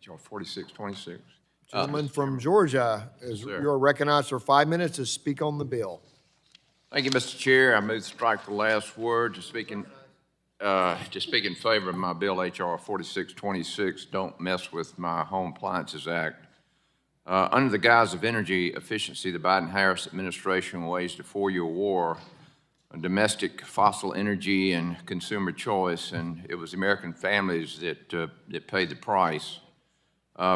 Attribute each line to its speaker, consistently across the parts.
Speaker 1: H.R. 4626.
Speaker 2: Gentleman from Georgia, you're recognized for 5 minutes to speak on the bill.
Speaker 1: Thank you, Mr. Chair. I move to strike the last word to speak in favor of my bill, H.R. 4626, Don't Mess with My Home Appliances Act. Under the guise of energy efficiency, the Biden-Harris administration waged a 4-year war on domestic fossil energy and consumer choice, and it was American families that paid the price.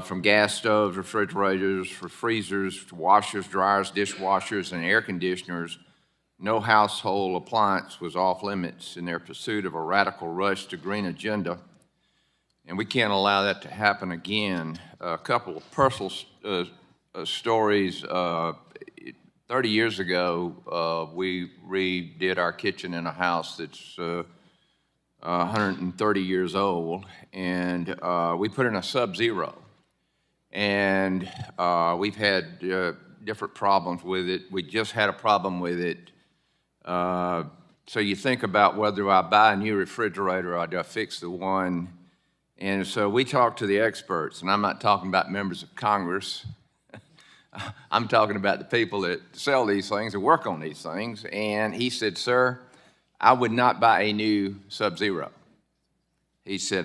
Speaker 1: From gas stoves, refrigerators, freezers, to washers, dryers, dishwashers, and air conditioners, no household appliance was off limits in their pursuit of a radical rush to green agenda, and we can't allow that to happen again. A couple of personal stories. 30 years ago, we redid our kitchen in a house that's 130 years old, and we put in a Sub-Zero. And we've had different problems with it. We just had a problem with it. So you think about whether I buy a new refrigerator or do I fix the one. And so we talked to the experts, and I'm not talking about members of Congress. I'm talking about the people that sell these things and work on these things. And he said, sir, I would not buy a new Sub-Zero. He said,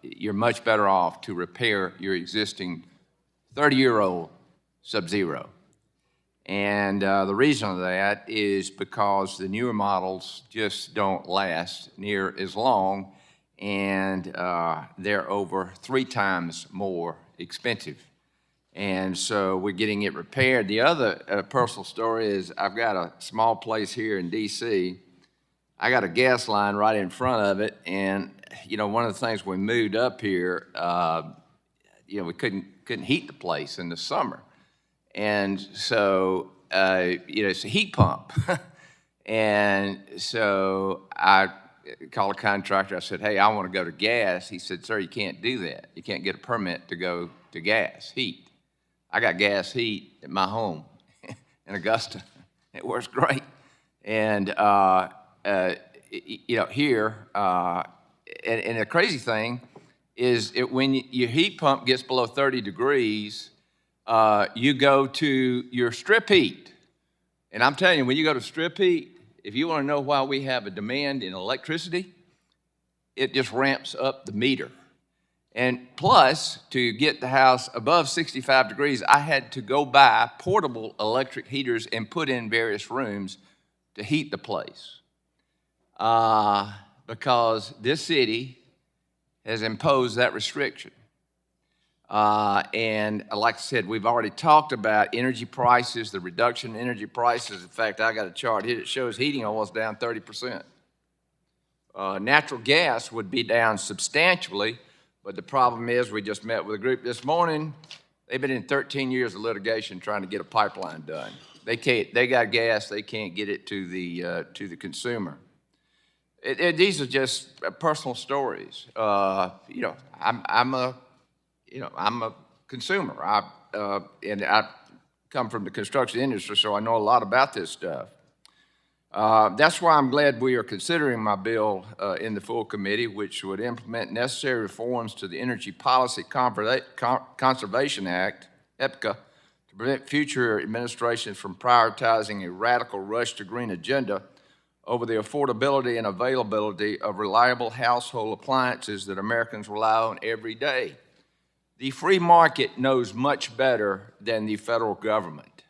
Speaker 1: you're much better off to repair your existing 30-year-old Sub-Zero. And the reason of that is because the newer models just don't last near as long, and they're over 3 times more expensive. And so we're getting it repaired. The other personal story is I've got a small place here in D.C. I got a gas line right in front of it, and one of the things when we moved up here, we couldn't heat the place in the summer, and so it's a heat pump, and so I called a contractor. I said, "Hey, I want to go to gas." He said, "Sir, you can't do that. You can't get a permit to go to gas heat." I got gas heat at my home in Augusta. It works great, and here, and the crazy thing is when your heat pump gets below 30 degrees, you go to your strip heat. And I'm telling you, when you go to strip heat, if you want to know why we have a demand in electricity, it just ramps up the meter. And plus, to get the house above 65 degrees, I had to go buy portable electric heaters and put in various rooms to heat the place. Because this city has imposed that restriction. And like I said, we've already talked about energy prices, the reduction in energy prices. In fact, I got a chart here that shows heating oil is down 30%. Natural gas would be down substantially, but the problem is we just met with a group this morning. They've been in 13 years of litigation trying to get a pipeline done. They got gas, they can't get it to the consumer. These are just personal stories. I'm a consumer. And I come from the construction industry, so I know a lot about this stuff. That's why I'm glad we are considering my bill in the full committee, which would implement necessary reforms to the Energy Policy Conservation Act, EPCA, to prevent future administrations from prioritizing a radical rush to green agenda over the affordability and availability of reliable household appliances that Americans rely on every day. The free market knows much better than the federal government.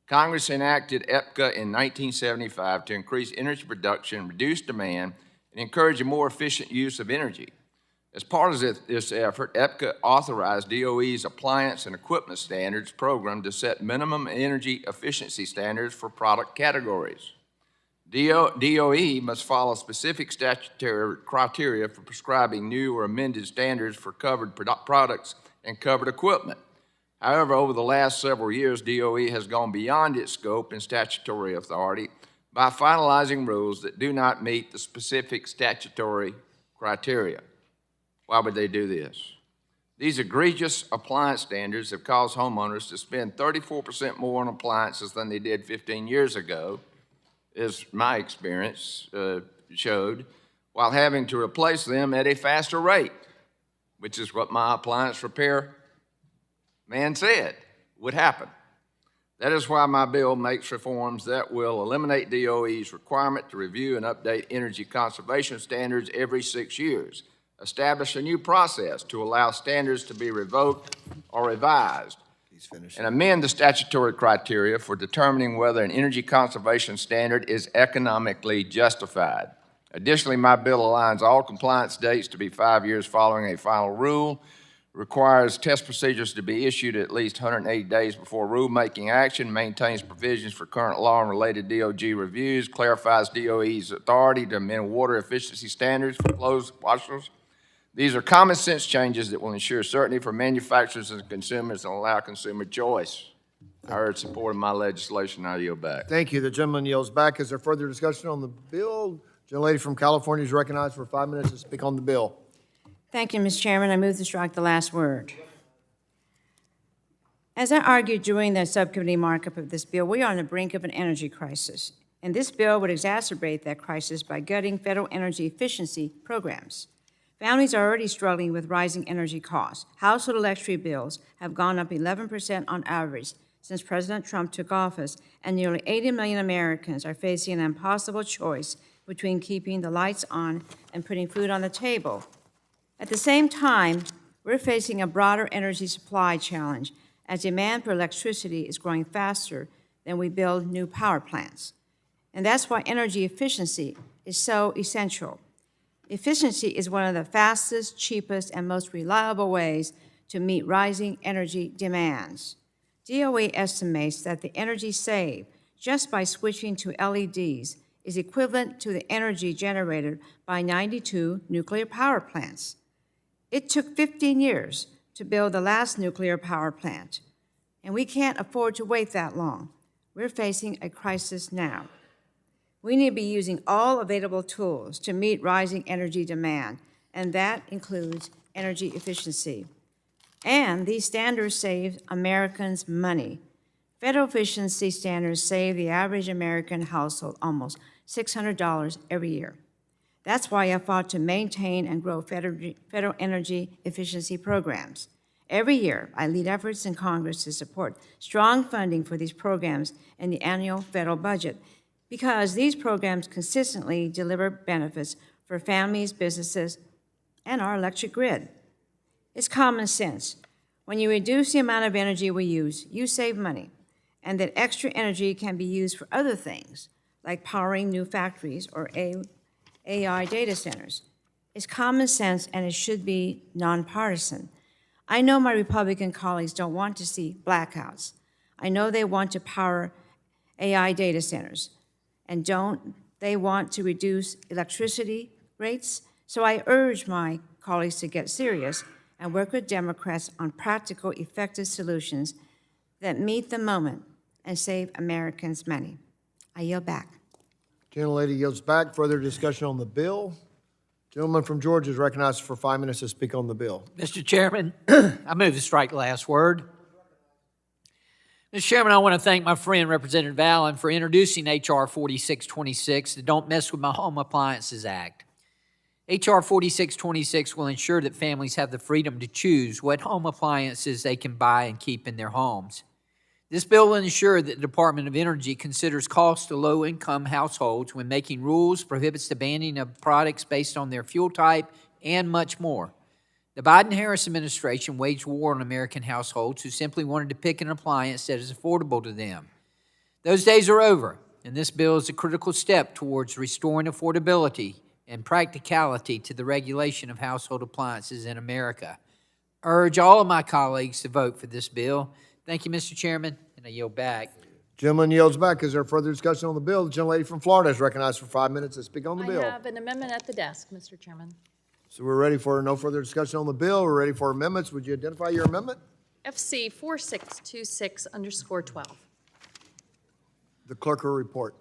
Speaker 1: Congress enacted EPCA in 1975 to increase energy production, reduce demand, and encourage a more efficient use of energy. As part of this effort, EPCA authorized DOE's Appliance and Equipment Standards program to set minimum energy efficiency standards for product categories. DOE must follow specific statutory criteria for prescribing new or amended standards for covered products and covered equipment. However, over the last several years, DOE has gone beyond its scope and statutory authority by finalizing rules that do not meet the specific statutory criteria. Why would they do this? These egregious appliance standards have caused homeowners to spend 34% more on appliances than they did 15 years ago, as my experience showed, while having to replace them at a faster rate. which is what my appliance repair man said would happen. That is why my bill makes reforms that will eliminate DOE's requirement to review and update energy conservation standards every 6 years, establish a new process to allow standards to be revoked or revised, and amend the statutory criteria for determining whether an energy conservation standard is economically justified. Additionally, my bill aligns all compliance dates to be 5 years following a final rule, requires test procedures to be issued at least 180 days before rulemaking action, maintains provisions for current law and related DOG reviews, clarifies DOE's authority to amend water efficiency standards for clothes washers. These are common sense changes that will ensure certainty for manufacturers and consumers and allow consumer choice. I urge support of my legislation. I yield back.
Speaker 2: Thank you. The gentleman yields back. Is there further discussion on the bill? Gentlelady from California is recognized for 5 minutes to speak on the bill.
Speaker 3: Thank you, Mr. Chairman. I move to strike the last word. As I argued during the subcommittee markup of this bill, we are on the brink of an energy crisis, and this bill would exacerbate that crisis by gutting federal energy efficiency programs. Families are already struggling with rising energy costs. Household electric bills have gone up 11% on average since President Trump took office, and nearly 80 million Americans are facing an impossible choice between keeping the lights on and putting food on the table. At the same time, we're facing a broader energy supply challenge as demand for electricity is growing faster than we build new power plants. And that's why energy efficiency is so essential. Efficiency is one of the fastest, cheapest, and most reliable ways to meet rising energy demands. DOE estimates that the energy saved just by switching to LEDs is equivalent to the energy generated by 92 nuclear power plants. It took 15 years to build the last nuclear power plant, and we can't afford to wait that long. We're facing a crisis now. We need to be using all available tools to meet rising energy demand, and that includes energy efficiency. And these standards save Americans money. Federal efficiency standards save the average American household almost $600 every year. That's why I fought to maintain and grow federal energy efficiency programs. Every year, I lead efforts in Congress to support strong funding for these programs in the annual federal budget because these programs consistently deliver benefits for families, businesses, and our electric grid. It's common sense. When you reduce the amount of energy we use, you save money, and that extra energy can be used for other things, like powering new factories or AI data centers. It's common sense, and it should be nonpartisan. I know my Republican colleagues don't want to see blackouts. I know they want to power AI data centers, and don't they want to reduce electricity rates? So I urge my colleagues to get serious and work with Democrats on practical, effective solutions that meet the moment and save Americans money. I yield back.
Speaker 2: Gentlelady yields back. Further discussion on the bill? Gentleman from Georgia is recognized for 5 minutes to speak on the bill.
Speaker 4: Mr. Chairman, I move to strike the last word. Mr. Chairman, I want to thank my friend Representative Allen for introducing H.R. 4626, the Don't Mess with My Home Appliances Act. H.R. 4626 will ensure that families have the freedom to choose what home appliances they can buy and keep in their homes. This bill will ensure that the Department of Energy considers costs to low-income households when making rules, prohibits the banning of products based on their fuel type, and much more. The Biden-Harris administration waged war on American households who simply wanted to pick an appliance that is affordable to them. Those days are over, and this bill is a critical step towards restoring affordability and practicality to the regulation of household appliances in America. I urge all of my colleagues to vote for this bill. Thank you, Mr. Chairman, and I yield back.
Speaker 2: Gentleman yields back. Is there further discussion on the bill? The gentlelady from Florida is recognized for 5 minutes to speak on the bill.
Speaker 5: I have an amendment at the desk, Mr. Chairman.
Speaker 2: So we're ready for no further discussion on the bill. We're ready for amendments. Would you identify your amendment?
Speaker 5: FC 4626_12.
Speaker 2: The clerk will report.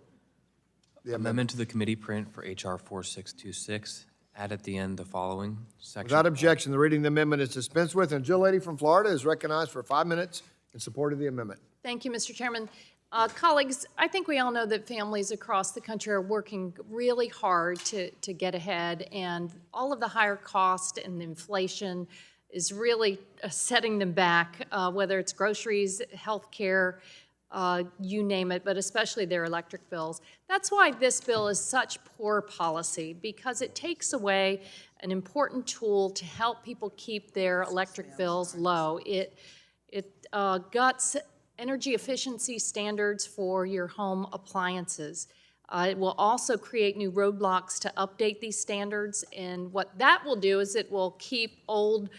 Speaker 2: The
Speaker 6: Amendment to the committee print for H.R. 4626. Add at the end the following section.
Speaker 2: Without objection, the reading of the amendment is dispensed with, and gentlelady from Florida is recognized for 5 minutes in support of the amendment.
Speaker 5: Thank you, Mr. Chairman. Colleagues, I think we all know that families across the country are working really hard to get ahead, and all of the higher cost and inflation is really setting them back, whether it's groceries, healthcare, you name it, but especially their electric bills. That's why this bill is such poor policy, because it takes away an important tool to help people keep their electric bills low. It guts energy efficiency standards for your home appliances. It will also create new roadblocks to update these standards, and what that will do is it will keep old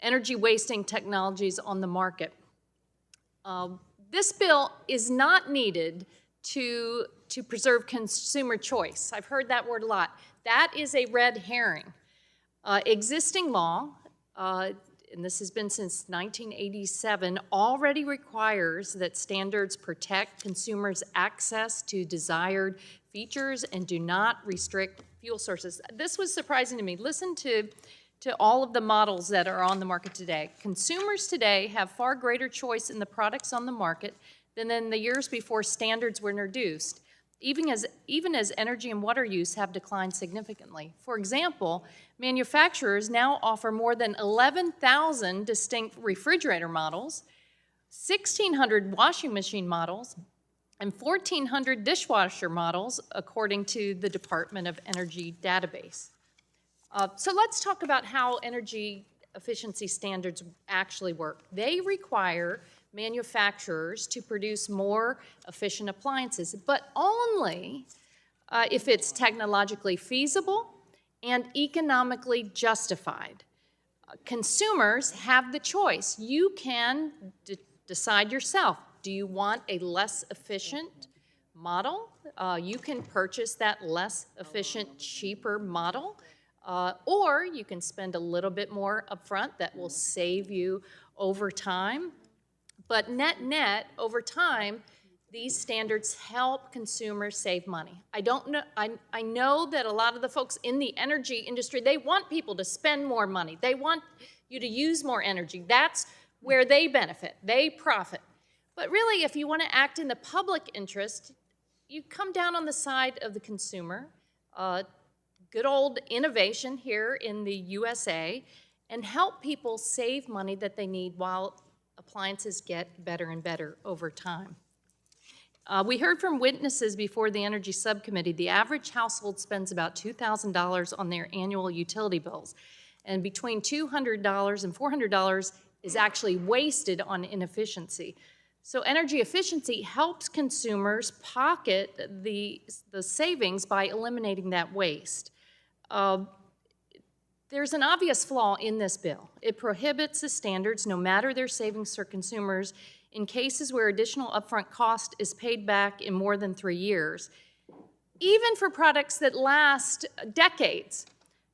Speaker 5: energy wasting technologies on the market. This bill is not needed to preserve consumer choice. I've heard that word a lot. That is a red herring. Existing law, and this has been since 1987, already requires that standards protect consumers' access to desired features and do not restrict fuel sources. This was surprising to me. Listen to all of the models that are on the market today. Consumers today have far greater choice in the products on the market than in the years before standards were introduced, even as energy and water use have declined significantly. For example, manufacturers now offer more than 11,000 distinct refrigerator models, 1,600 washing machine models, and 1,400 dishwasher models, according to the Department of Energy database. So let's talk about how energy efficiency standards actually work. They require manufacturers to produce more efficient appliances, but only if it's technologically feasible and economically justified. Consumers have the choice. You can decide yourself. Do you want a less efficient model? You can purchase that less efficient, cheaper model. Or you can spend a little bit more upfront that will save you over time. But net, over time, these standards help consumers save money. I know that a lot of the folks in the energy industry, they want people to spend more money. They want you to use more energy. That's where they benefit. They profit. But really, if you want to act in the public interest, you come down on the side of the consumer. Good old innovation here in the USA, and help people save money that they need while appliances get better and better over time. We heard from witnesses before the Energy Subcommittee, the average household spends about $2,000 on their annual utility bills, and between $200 and $400 is actually wasted on inefficiency. So energy efficiency helps consumers pocket the savings by eliminating that waste. There's an obvious flaw in this bill. It prohibits the standards, no matter their savings for consumers, in cases where additional upfront cost is paid back in more than 3 years. Even for products that last decades,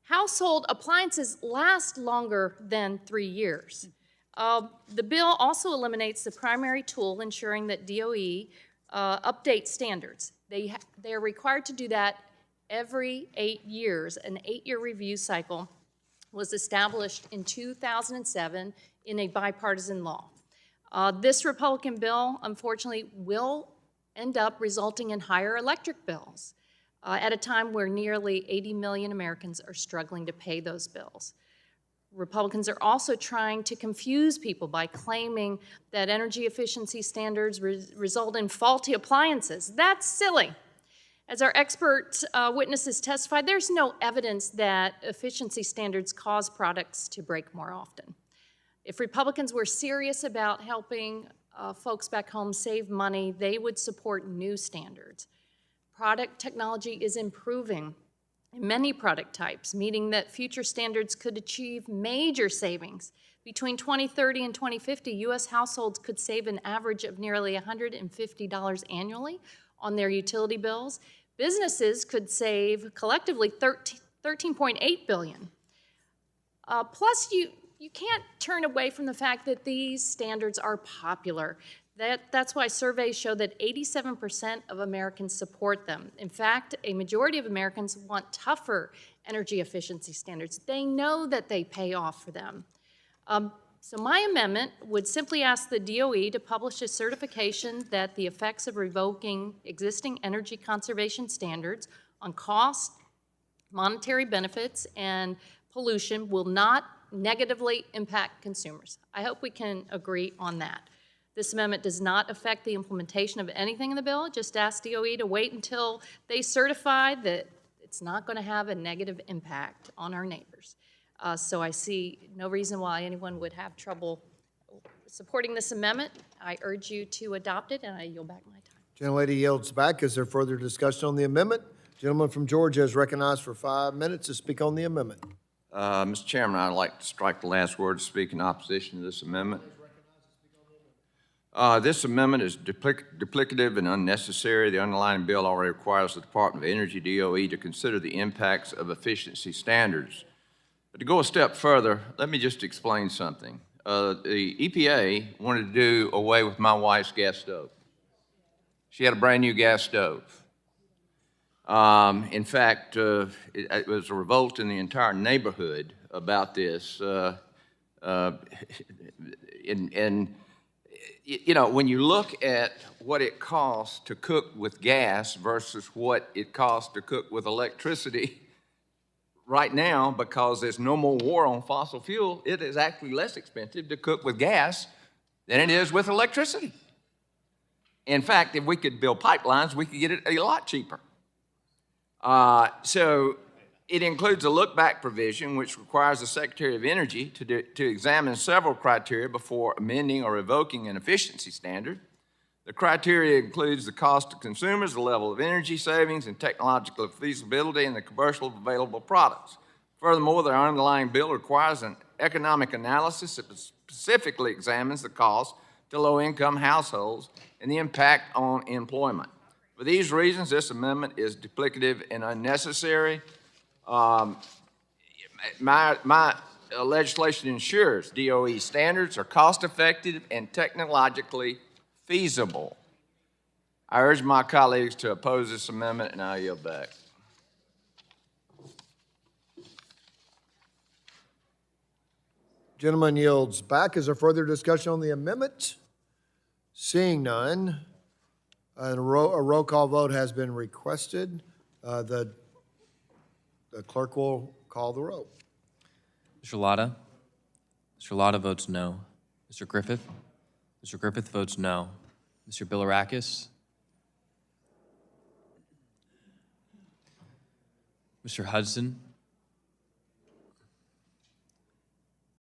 Speaker 5: household appliances last longer than 3 years. The bill also eliminates the primary tool ensuring that DOE updates standards. They are required to do that every 8 years. An 8-year review cycle was established in 2007 in a bipartisan law. This Republican bill, unfortunately, will end up resulting in higher electric bills at a time where nearly 80 million Americans are struggling to pay those bills. Republicans are also trying to confuse people by claiming that energy efficiency standards result in faulty appliances. That's silly. As our expert witnesses testified, there's no evidence that efficiency standards cause products to break more often. If Republicans were serious about helping folks back home save money, they would support new standards. Product technology is improving in many product types, meaning that future standards could achieve major savings. Between 2030 and 2050, U.S. households could save an average of nearly $150 annually on their utility bills. Businesses could save collectively $13.8 billion. Plus, you can't turn away from the fact that these standards are popular. That's why surveys show that 87% of Americans support them. In fact, a majority of Americans want tougher energy efficiency standards. They know that they pay off for them. So my amendment would simply ask the DOE to publish a certification that the effects of revoking existing energy conservation standards on cost, monetary benefits, and pollution will not negatively impact consumers. I hope we can agree on that. This amendment does not affect the implementation of anything in the bill. It just asks DOE to wait until they certify that it's not going to have a negative impact on our neighbors. So I see no reason why anyone would have trouble supporting this amendment. I urge you to adopt it, and I yield back my time.
Speaker 2: Gentlelady yields back. Is there further discussion on the amendment? Gentleman from Georgia is recognized for 5 minutes to speak on the amendment.
Speaker 1: Mr. Chairman, I'd like to strike the last word to speak in opposition to this amendment. This amendment is duplicative and unnecessary. The underlying bill already requires the Department of Energy, DOE, to consider the impacts of efficiency standards. But to go a step further, let me just explain something. The EPA wanted to do away with my wife's gas stove. She had a brand-new gas stove. In fact, it was a revolt in the entire neighborhood about this. You know, when you look at what it costs to cook with gas versus what it costs to cook with electricity, right now, because there's no more war on fossil fuel, it is actually less expensive to cook with gas than it is with electricity. In fact, if we could build pipelines, we could get it a lot cheaper. So it includes a look-back provision, which requires the Secretary of Energy to examine several criteria before amending or revoking an efficiency standard. The criteria includes the cost to consumers, the level of energy savings, and technological feasibility, and the commercial available products. Furthermore, the underlying bill requires an economic analysis that specifically examines the cost to low-income households and the impact on employment. For these reasons, this amendment is duplicative and unnecessary. My legislation ensures DOE standards are cost-effective and technologically feasible. I urge my colleagues to oppose this amendment, and I yield back.
Speaker 2: Gentleman yields back. Is there further discussion on the amendment? Seeing none, a roll call vote has been requested. The clerk will call the roll.
Speaker 6: Mr. Latta? Mr. Latta votes no. Mr. Griffith? Mr. Griffith votes no. Mr. Bilirakis? Mr. Hudson?